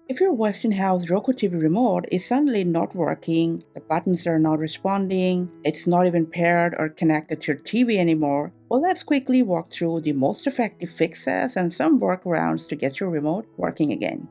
If your Westinghouse Roku TV remote is suddenly not working, the buttons are not responding, it's not even paired or connected to your TV anymore, well, let's quickly walk through the most effective fixes and some workarounds to get your remote working again.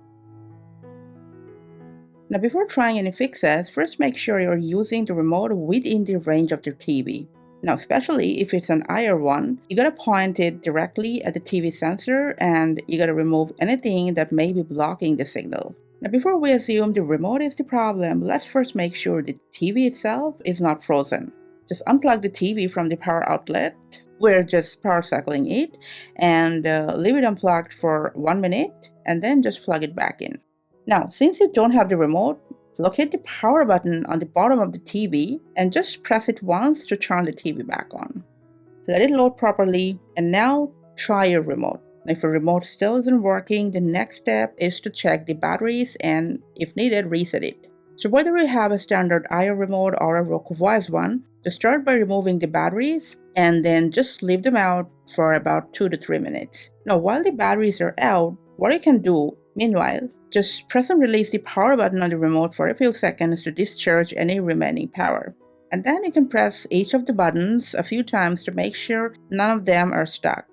Now, before trying any fixes, first make sure you're using the remote within the range of your TV. Now, especially if it's an IR one, you gotta point it directly at the TV sensor and you gotta remove anything that may be blocking the signal. Now, before we assume the remote is the problem, let's first make sure the TV itself is not frozen. Just unplug the TV from the power outlet. We're just power cycling it and leave it unplugged for 1 minute and then just plug it back in. Now, since you don't have the remote, locate the power button on the bottom of the TV and just press it once to turn the TV back on. Let it load properly, and now try your remote. If your remote still isn't working, the next step is to check the batteries and, if needed, reset it. So whether you have a standard IR remote or a Roku Voice one, just start by removing the batteries and then just leave them out for about 2 to 3 minutes. Now, while the batteries are out, what you can do, meanwhile, just press and release the power button on the remote for a few seconds to discharge any remaining power. And then you can press each of the buttons a few times to make sure none of them are stuck.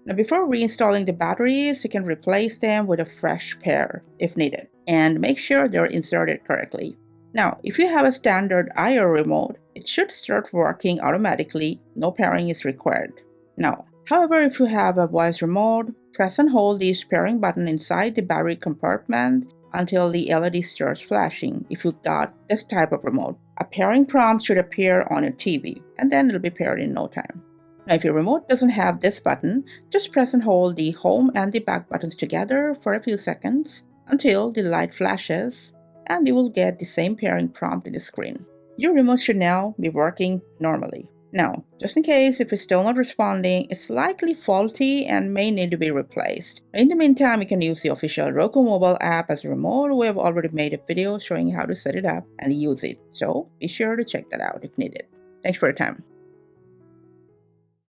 Now, before reinstalling the batteries, you can replace them with a fresh pair if needed, and make sure they're inserted correctly. Now, if you have a standard IR remote, it should start working automatically, no pairing is required. Now, however, if you have a voice remote, press and hold the pairing button inside the battery compartment until the LED starts flashing if you've got this type of remote. A pairing prompt should appear on your TV, and then it'll be paired in no time. Now, if your remote doesn't have this button, just press and hold the home and the back buttons together for a few seconds until the light flashes, and you will get the same pairing prompt in the screen. Your remote should now be working normally. Now, just in case if it's still not responding, it's likely faulty and may need to be replaced. In the meantime, you can use the official Roku mobile app as a remote. We have already made a video showing how to set it up and use it, so be sure to check that out if needed. Thanks for your time.